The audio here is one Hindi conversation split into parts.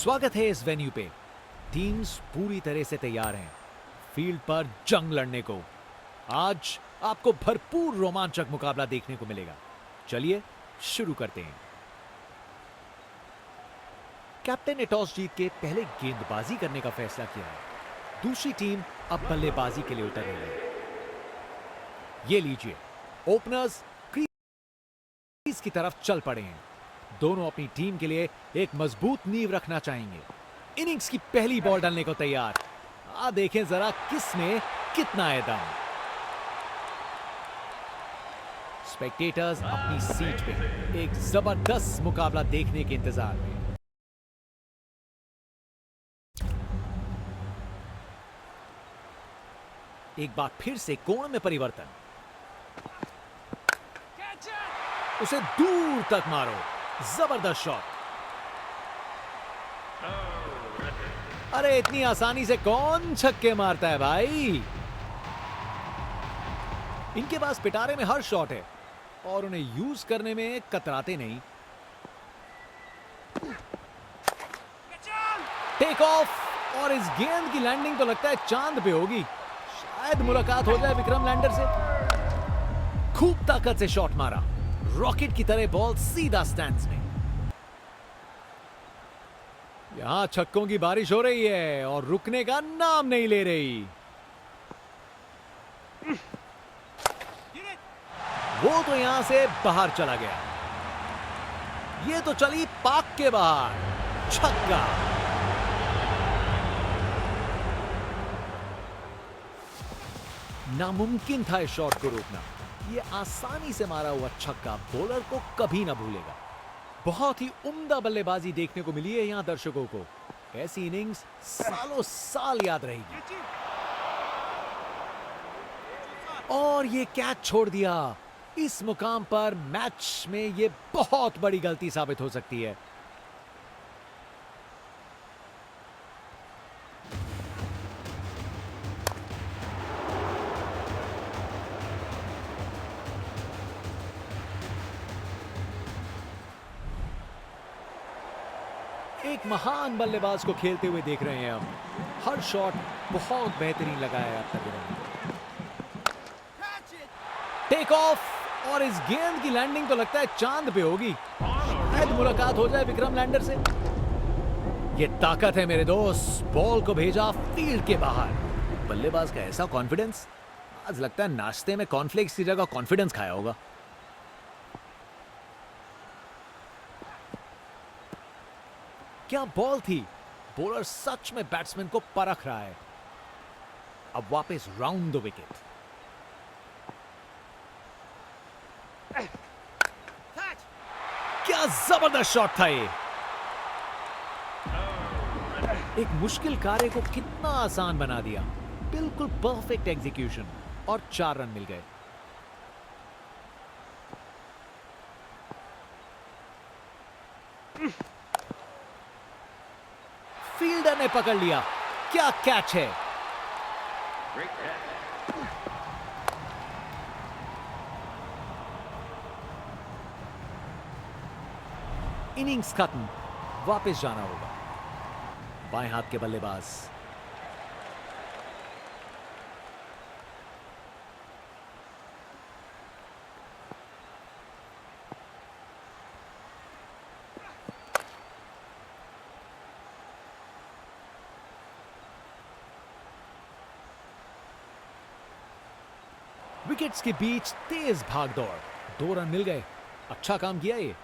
स्वागत है इस वेन्यू पे। टीम्स पूरी तरह से तैयार हैं फील्ड पर जंग लड़ने को। आज आपको भरपूर रोमांचक मुकाबला देखने को मिलेगा। चलिए शुरू करते हैं। कैप्टन ने टॉस जीत के पहले गेंदबाजी करने का फैसला किया है। दूसरी टीम अब बल्लेबाजी के लिए उतर रही है। ये लीजिए, ओपनर्स क्रीज की तरफ चल पड़े हैं। दोनों अपनी टीम के लिए एक मजबूत नींव रखना चाहेंगे। इनिंग्स की पहली बॉल डालने को तैयार। देखें जरा किसमें कितना है दम। स्पेक्टेटर्स अपनी सीट पे एक जबरदस्त मुकाबला देखने के इंतजार में। एक बार फिर से कोण में परिवर्तन, उसे दूर तक मारो। जबरदस्त शॉट। अरे इतनी आसानी से कौन छक्के मारता है भाई। इनके पास पिटारे में हर शॉट है और उन्हें यूज करने में कतराते नहीं। टेक ऑफ, और इस गेंद की लैंडिंग तो लगता है चांद पे होगी। शायद मुलाकात हो जाए विक्रम लैंडर से। खूब ताकत से शॉट मारा। रॉकेट की तरह बॉल सीधा स्टैंड्स में। यहां छक्कों की बारिश हो रही है और रुकने का नाम नहीं ले रही। वो तो यहां से बाहर चला गया। ये तो चली पाक के बाहर। छक्का। नामुमकिन था इस शॉट को रोकना। ये आसानी से मारा हुआ छक्का बॉलर को कभी ना भूलेगा। बहुत ही उम्दा बल्लेबाजी देखने को मिली है यहां दर्शकों को। ऐसी इनिंग्स सालों साल याद रहेगी। और ये कैच छोड़ दिया। इस मुकाम पर मैच में ये बहुत बड़ी गलती साबित हो सकती है। एक महान बल्लेबाज को खेलते हुए देख रहे हैं हम। हर शॉट बहुत बेहतरीन लगा है अब तक इन्होंने। टेक ऑफ, और इस गेंद की लैंडिंग तो लगता है चांद पे होगी। शायद मुलाकात हो जाए विक्रम लैंडर से। ये ताकत है मेरे दोस्त। बॉल को भेजा फील्ड के बाहर। बल्लेबाज का ऐसा कॉन्फिडेंस, आज लगता है नाश्ते में कॉर्नफ्लेक्स की जगह कॉन्फिडेंस खाया होगा। क्या बॉल थी। बॉलर सच में बैट्समैन को परख रहा है। अब वापस राउंड द विकेट। क्या जबरदस्त शॉट था ये। एक मुश्किल कार्य को कितना आसान बना दिया। बिल्कुल परफेक्ट एग्जीक्यूशन और 4 रन मिल गए। फील्डर ने पकड़ लिया। क्या कैच है। इनिंग्स खत्म। वापस जाना होगा। बाएं हाथ के बल्लेबाज। विकेट्स के बीच तेज भाग दौड़। 2 रन मिल गए। अच्छा काम किया ये।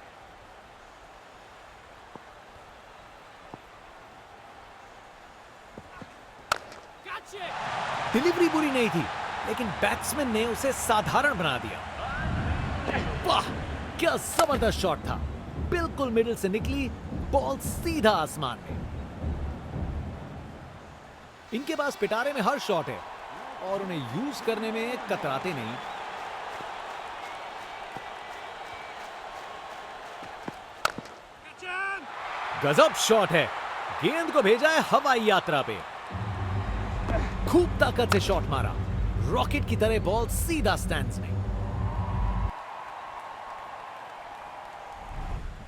डिलीवरी बुरी नहीं थी, लेकिन बैट्समैन ने उसे साधारण बना दिया। वाह, क्या जबरदस्त शॉट था। बिल्कुल मिडिल से निकली बॉल सीधा आसमान में। इनके पास पिटारे में हर शॉट है और उन्हें यूज करने में कतराते नहीं। गजब शॉट है। गेंद को भेजा है हवाई यात्रा पे। खूब ताकत से शॉट मारा। रॉकेट की तरह बॉल सीधा स्टैंड्स में।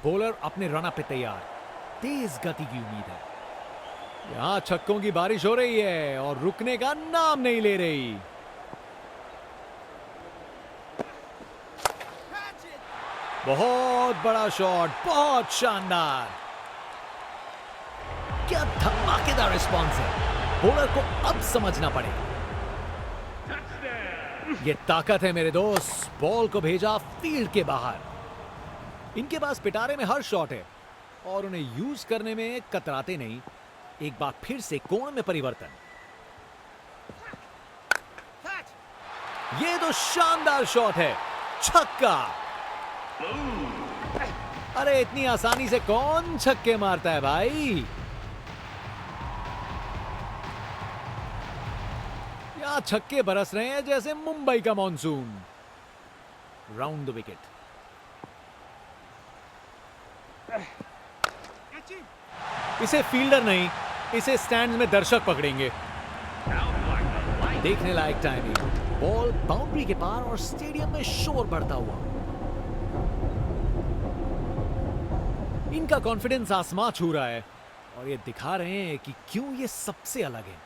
बॉलर अपने रन पे तैयार। तेज गति की उम्मीद है। यहां छक्कों की बारिश हो रही है और रुकने का नाम नहीं ले रही। बहुत बड़ा शॉट, बहुत शानदार। क्या धमाकेदार रिस्पॉन्स है। बॉलर को अब समझना पड़ेगा। ये ताकत है मेरे दोस्त। बॉल को भेजा फील्ड के बाहर। इनके पास पिटारे में हर शॉट है और उन्हें यूज करने में कतराते नहीं। एक बार फिर से कोण में परिवर्तन। ये तो शानदार शॉट है, छक्का। अरे इतनी आसानी से कौन छक्के मारता है भाई। यहां छक्के बरस रहे हैं जैसे मुंबई का मॉनसून। Round the wicket. इसे फील्डर नहीं, इसे स्टैंड में दर्शक पकड़ेंगे। देखने लायक टाइमिंग। बॉल बाउंड्री के पार और स्टेडियम में शोर बढ़ता हुआ। इनका कॉन्फिडेंस आसमां छू रहा है और ये दिखा रहे हैं कि क्यों ये सबसे अलग है।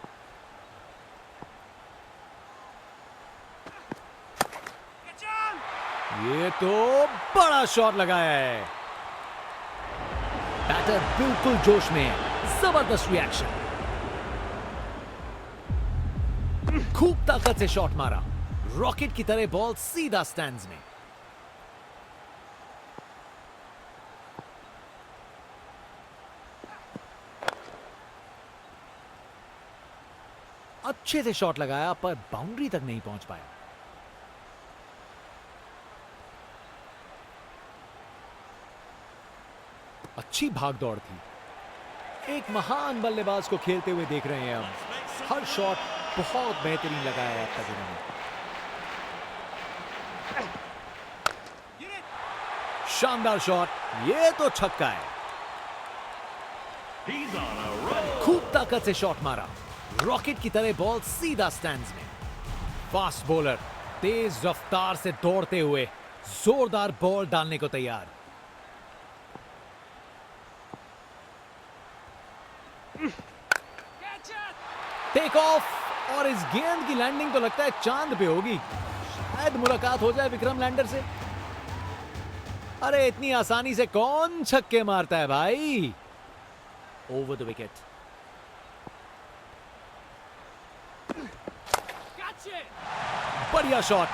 ये तो बड़ा शॉट लगाया है। बैटर बिल्कुल जोश में है। जबरदस्त रिएक्शन। खूब ताकत से शॉट मारा। रॉकेट की तरह बॉल सीधा स्टैंड्स में। अच्छे से शॉट लगाया पर बाउंड्री तक नहीं पहुंच पाया। अच्छी भागदौड़ थी। एक महान बल्लेबाज को खेलते हुए देख रहे हैं हम। हर शॉट बहुत बेहतरीन लगाया है अब तक इन्होंने। शानदार शॉट, ये तो छक्का है। खूब ताकत से शॉट मारा। रॉकेट की तरह बॉल सीधा स्टैंड्स में। फास्ट बॉलर तेज रफ्तार से दौड़ते हुए जोरदार बॉल डालने को तैयार। टेक ऑफ और इस गेंद की लैंडिंग तो लगता है चांद पे होगी। शायद मुलाकात हो जाए विक्रम लैंडर से। अरे इतनी आसानी से कौन छक्के मारता है भाई। Over the wicket. बढ़िया शॉट।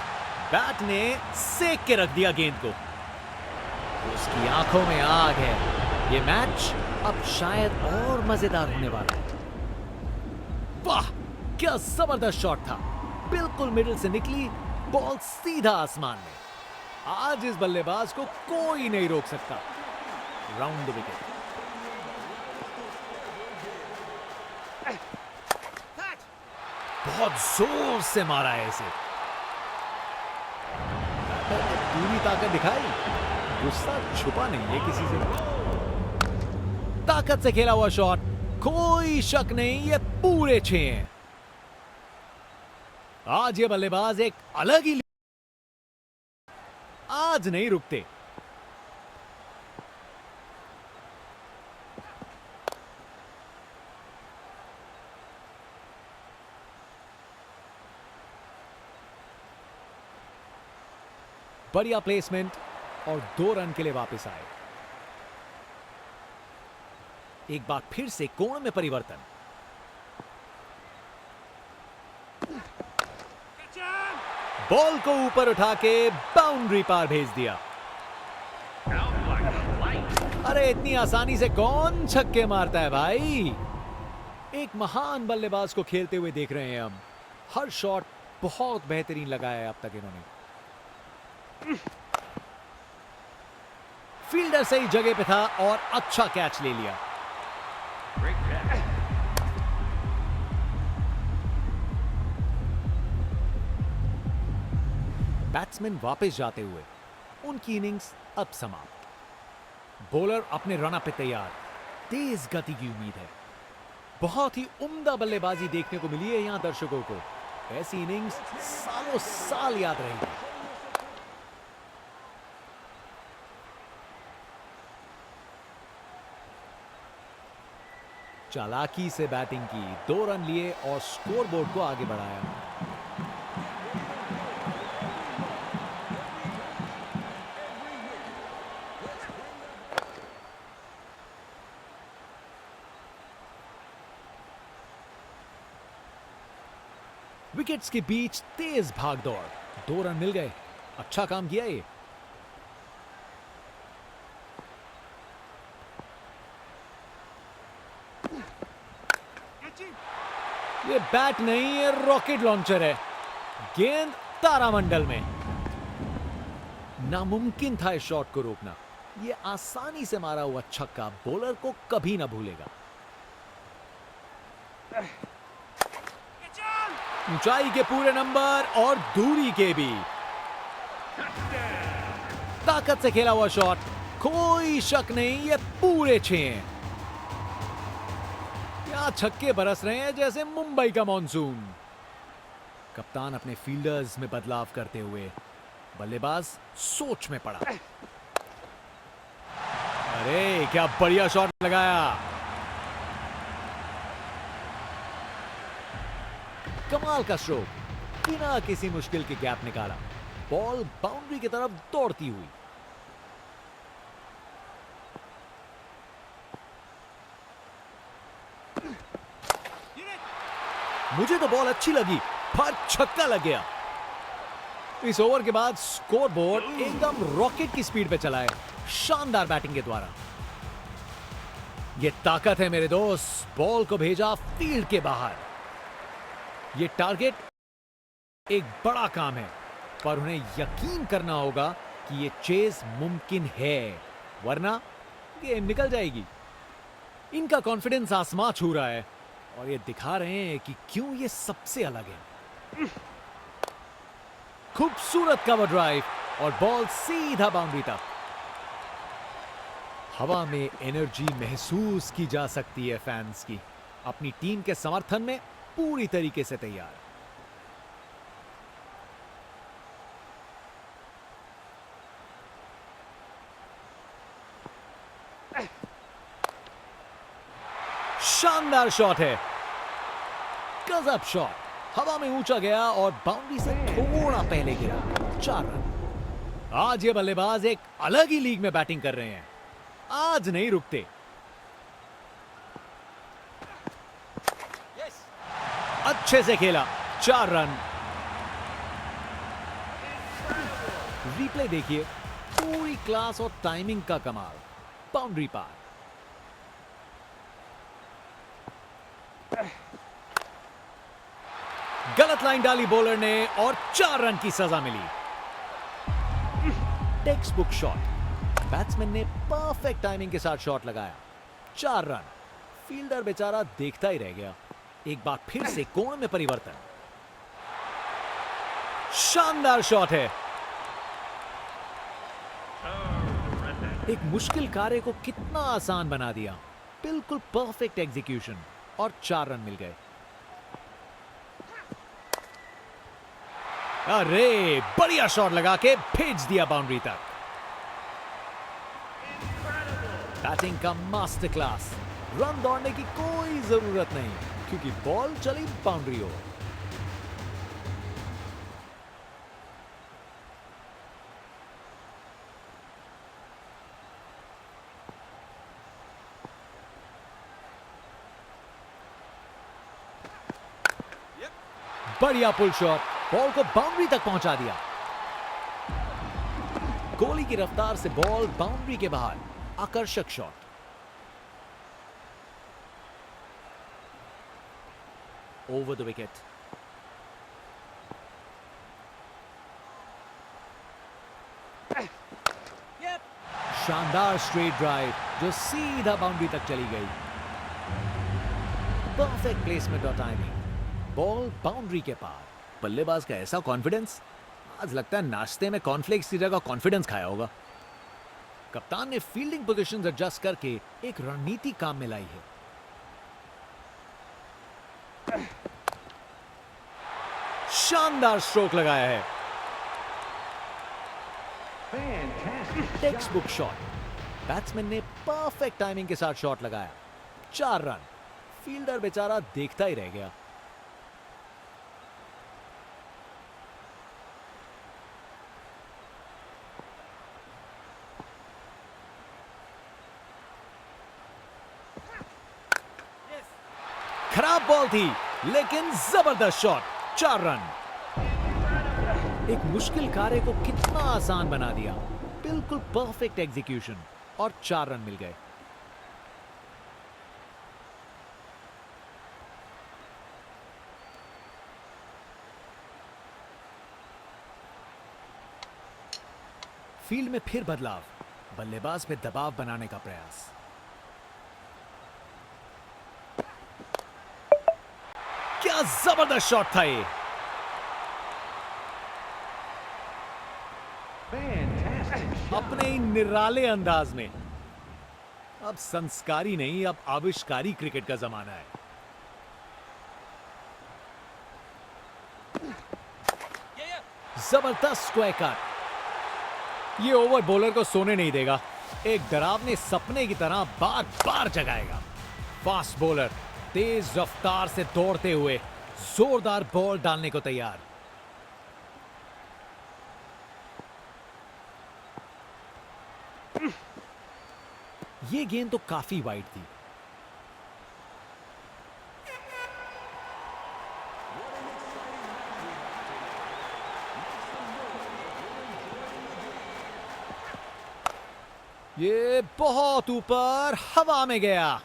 बैट ने सेक के रख दिया गेंद को। उसकी आंखों में आग है। ये मैच अब शायद और मजेदार होने वाला है। वाह, क्या जबरदस्त शॉट था। बिल्कुल मिडिल से निकली बॉल सीधा आसमान में। आज इस बल्लेबाज को कोई नहीं रोक सकता। Round the wicket. बहुत जोर से मारा है इसे। पूरी ताकत दिखाई। गुस्सा छुपा नहीं है किसी से। ताकत से खेला हुआ शॉट। कोई शक नहीं, ये पूरे 6 हैं। आज ये बल्लेबाज एक अलग ही। आज नहीं रुकते। बढ़िया प्लेसमेंट और 2 रन के लिए वापस आए। एक बार फिर से कोण में परिवर्तन। बॉल को ऊपर उठा के बाउंड्री पार भेज दिया। अरे इतनी आसानी से कौन छक्के मारता है भाई। एक महान बल्लेबाज को खेलते हुए देख रहे हैं हम। हर शॉट बहुत बेहतरीन लगाया है अब तक इन्होंने। फील्डर सही जगह पे था और अच्छा कैच ले लिया। बैट्समैन वापस जाते हुए उनकी इनिंग्स अब समाप्त। बॉलर अपने रनअप पे तैयार। तेज गति की उम्मीद है। बहुत ही उम्दा बल्लेबाजी देखने को मिली है यहां दर्शकों को। ऐसी इनिंग्स सालों साल याद रहेगी। चालाकी से बैटिंग की, 2 रन लिए और स्कोरबोर्ड को आगे बढ़ाया। विकेट्स के बीच तेज भागदौड़, 2 रन मिल गए। अच्छा काम किया ये। ये बैट नहीं, ये रॉकेट लॉन्चर है। गेंद तारामंडल में। नामुमकिन था इस शॉट को रोकना। ये आसानी से मारा हुआ छक्का बॉलर को कभी ना भूलेगा। ऊंचाई के पूरे नंबर और दूरी के भी। ताकत से खेला हुआ शॉट, कोई शक नहीं, ये पूरे 6 हैं। यहाँ छक्के बरस रहे हैं जैसे मुंबई का मॉनसून। कप्तान अपने फील्डर्स में बदलाव करते हुए बल्लेबाज सोच में पड़ा। अरे क्या बढ़िया शॉट लगाया। कमाल का स्ट्रोक, बिना किसी मुश्किल के गैप निकाला। बॉल बाउंड्री की तरफ दौड़ती हुई। मुझे तो बॉल अच्छी लगी पर छक्का लग गया। इस ओवर के बाद स्कोरबोर्ड एकदम रॉकेट की स्पीड पे चला है, शानदार बैटिंग के द्वारा। ये ताकत है मेरे दोस्त। बॉल को भेजा फील्ड के बाहर। ये टारगेट एक बड़ा काम है, पर उन्हें यकीन करना होगा कि ये चेज मुमकिन है, वरना गेम निकल जाएगी। इनका कॉन्फिडेंस आसमां छू रहा है और ये दिखा रहे हैं कि क्यों ये सबसे अलग है। खूबसूरत कवर ड्राइव और बॉल सीधा बाउंड्री तक। हवा में एनर्जी महसूस की जा सकती है फैंस की, अपनी टीम के समर्थन में पूरी तरीके से तैयार। शानदार शॉट है, गजब शॉट। हवा में ऊंचा गया और बाउंड्री से थोड़ा पहले गिरा। 4 रन। आज ये बल्लेबाज एक अलग ही लीग में बैटिंग कर रहे हैं। आज नहीं रुकते। अच्छे से खेला, 4 रन। रिप्ले देखिए, पूरी क्लास और टाइमिंग का कमाल। बाउंड्री पार। गलत लाइन डाली बॉलर ने और 4 रन की सजा मिली। Text book shot. बैट्समैन ने परफेक्ट टाइमिंग के साथ शॉट लगाया। 4 रन। फील्डर बेचारा देखता ही रह गया। एक बार फिर से कोण में परिवर्तन। शानदार शॉट है। एक मुश्किल कार्य को कितना आसान बना दिया। बिल्कुल परफेक्ट एग्जीक्यूशन और 4 रन मिल गए। अरे बढ़िया शॉट लगा के भेज दिया बाउंड्री तक। बैटिंग का मास्टर क्लास। रन दौड़ने की कोई जरूरत नहीं क्योंकि बॉल चली बाउंड्री ओर। बढ़िया पुल शॉट, बॉल को बाउंड्री तक पहुंचा दिया। गोली की रफ्तार से बॉल बाउंड्री के बाहर। आकर्षक शॉट। Over the wicket. शानदार स्ट्रेट ड्राइव जो सीधा बाउंड्री तक चली गई। परफेक्ट प्लेसमेंट और टाइमिंग। बॉल बाउंड्री के पार। बल्लेबाज का ऐसा कॉन्फिडेंस, आज लगता है नाश्ते में कॉर्नफ्लेक्स की जगह कॉन्फिडेंस खाया होगा। कप्तान ने फील्डिंग पोजीशंस एडजस्ट करके एक रणनीति काम में लाई है। शानदार स्ट्रोक लगाया है। Text book shot. बैट्समैन ने परफेक्ट टाइमिंग के साथ शॉट लगाया। 4 रन। फील्डर बेचारा देखता ही रह गया। खराब बॉल थी लेकिन जबरदस्त शॉट, 4 रन। एक मुश्किल कार्य को कितना आसान बना दिया, बिल्कुल परफेक्ट एग्जीक्यूशन और 4 रन मिल गए। फील्ड में फिर बदलाव, बल्लेबाज पे दबाव बनाने का प्रयास। क्या जबरदस्त शॉट था ये। अपने ही निराले अंदाज में। अब संस्कारी नहीं, अब आविष्कारी क्रिकेट का जमाना है। जबरदस्त स्क्वायर कट। ये ओवर बॉलर को सोने नहीं देगा, एक डरावने सपने की तरह बार बार जगाएगा। फास्ट बॉलर तेज रफ्तार से दौड़ते हुए जोरदार बॉल डालने को तैयार। ये गेंद तो काफी वाइड थी। ये बहुत ऊपर हवा में गया।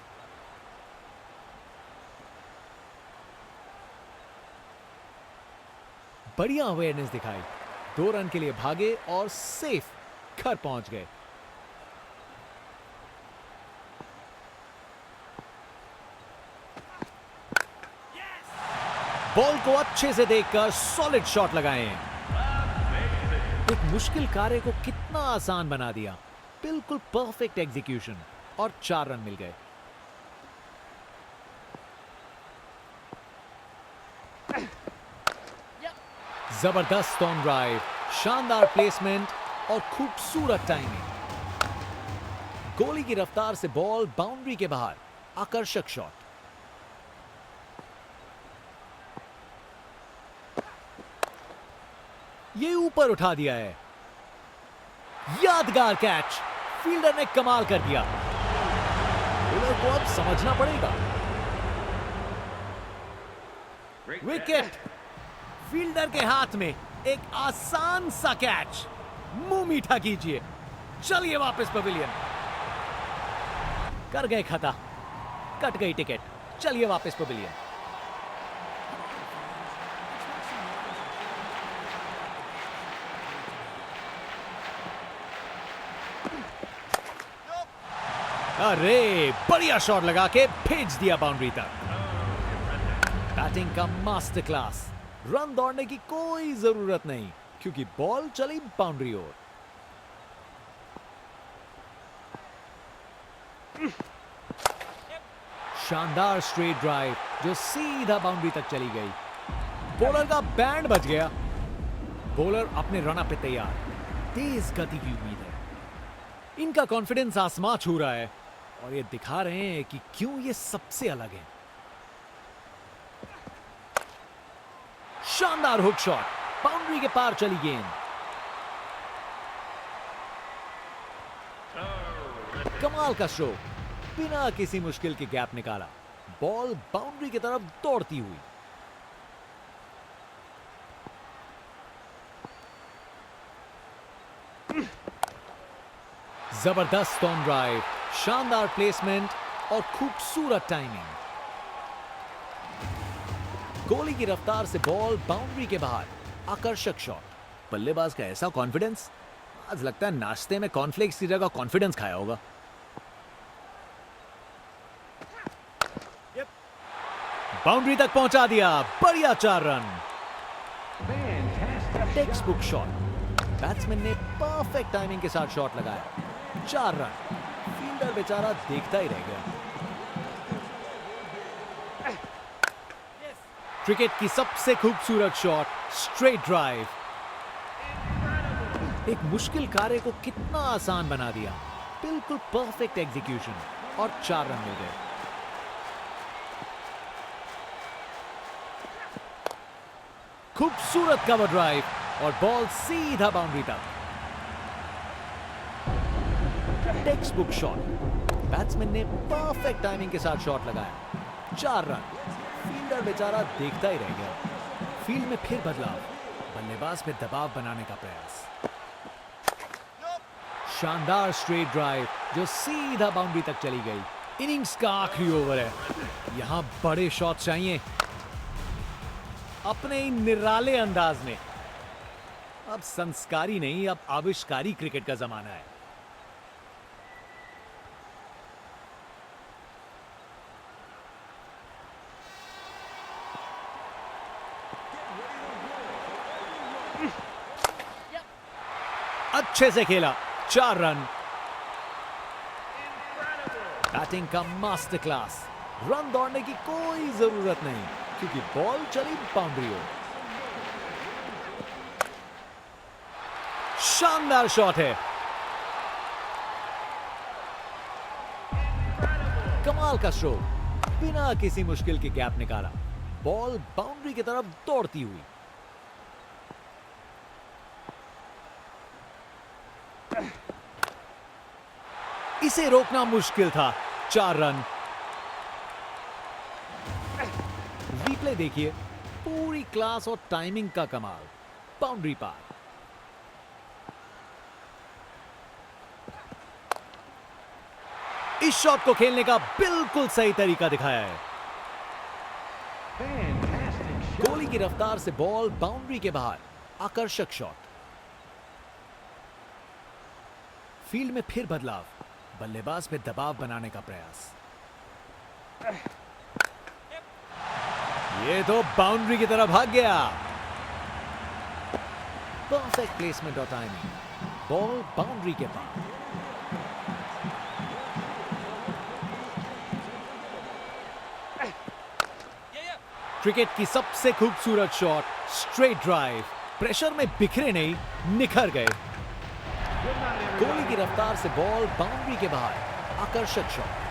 बढ़िया अवेयरनेस दिखाई, 2 रन के लिए भागे और सेफ घर पहुंच गए। बॉल को अच्छे से देखकर सॉलिड शॉट लगाए। एक मुश्किल कार्य को कितना आसान बना दिया, बिल्कुल परफेक्ट एग्जीक्यूशन और 4 रन मिल गए। जबरदस्त ऑन ड्राइव, शानदार प्लेसमेंट और खूबसूरत टाइमिंग। गोली की रफ्तार से बॉल बाउंड्री के बाहर, आकर्षक शॉट। ये ऊपर उठा दिया है। यादगार कैच, फील्डर ने कमाल कर दिया। बॉलर को अब समझना पड़ेगा। विकेट। फील्डर के हाथ में एक आसान सा कैच। मुंह मीठा कीजिए, चलिए वापस पवेलियन। कर गए खता, कट गई टिकट, चलिए वापस पवेलियन। अरे बढ़िया शॉट लगा के भेज दिया बाउंड्री तक। बैटिंग का मास्टर क्लास। रन दौड़ने की कोई जरूरत नहीं क्योंकि बॉल चली बाउंड्री ओर। शानदार स्ट्रेट ड्राइव जो सीधा बाउंड्री तक चली गई। बॉलर का बैंड बज गया। बॉलर अपने रन पे तैयार, तेज गति की उम्मीद है। इनका कॉन्फिडेंस आसमां छू रहा है और ये दिखा रहे हैं कि क्यों ये सबसे अलग है। शानदार हुक शॉट, बाउंड्री के पार चली गेंद। कमाल का स्ट्रोक, बिना किसी मुश्किल के गैप निकाला। बॉल बाउंड्री की तरफ दौड़ती हुई। जबरदस्त ऑन ड्राइव, शानदार प्लेसमेंट और खूबसूरत टाइमिंग। गोली की रफ्तार से बॉल बाउंड्री के बाहर, आकर्षक शॉट। बल्लेबाज का ऐसा कॉन्फिडेंस, आज लगता है नाश्ते में कॉर्नफ्लेक्स की जगह कॉन्फिडेंस खाया होगा। बाउंड्री तक पहुंचा दिया, बढ़िया 4 run. Text book shot, batsman ने परफेक्ट टाइमिंग के साथ शॉट लगाया, 4 रन। फील्डर बेचारा देखता ही रह गया। क्रिकेट की सबसे खूबसूरत शॉट, स्ट्रेट ड्राइव। एक मुश्किल कार्य को कितना आसान बना दिया, बिल्कुल परफेक्ट एग्जीक्यूशन और 4 रन मिल गए। खूबसूरत कवर ड्राइव और बॉल सीधा बाउंड्री तक। Text book shot. बैट्समैन ने परफेक्ट टाइमिंग के साथ शॉट लगाया। 4 रन। फील्डर बेचारा देखता ही रह गया। फील्ड में फिर बदलाव, बल्लेबाज पे दबाव बनाने का प्रयास। शानदार स्ट्रेट ड्राइव जो सीधा बाउंड्री तक चली गई। इनिंग्स का आखिरी ओवर है, यहां बड़े शॉट चाहिए। अपने ही निराले अंदाज में। अब संस्कारी नहीं, अब आविष्कारी क्रिकेट का जमाना है। अच्छे से खेला, 4 रन। बैटिंग का मास्टर क्लास। रन दौड़ने की कोई जरूरत नहीं क्योंकि बॉल चली बाउंड्री ओर। शानदार शॉट है, कमाल का स्ट्रोक। बिना किसी मुश्किल के गैप निकाला, बॉल बाउंड्री की तरफ दौड़ती हुई। इसे रोकना मुश्किल था। 4 रन। रिप्ले देखिए, पूरी क्लास और टाइमिंग का कमाल। बाउंड्री पार। इस शॉट को खेलने का बिल्कुल सही तरीका दिखाया है। गोली की रफ्तार से बॉल बाउंड्री के बाहर। आकर्षक शॉट। फील्ड में फिर बदलाव, बल्लेबाज पे दबाव बनाने का प्रयास। ये तो बाउंड्री की तरफ भाग गया। परफेक्ट प्लेसमेंट और टाइमिंग। बॉल बाउंड्री के पार। क्रिकेट की सबसे खूबसूरत शॉट, स्ट्रेट ड्राइव। प्रेशर में बिखरे नहीं, निखर गए। गोली की रफ्तार से बॉल बाउंड्री के बाहर। आकर्षक शॉट।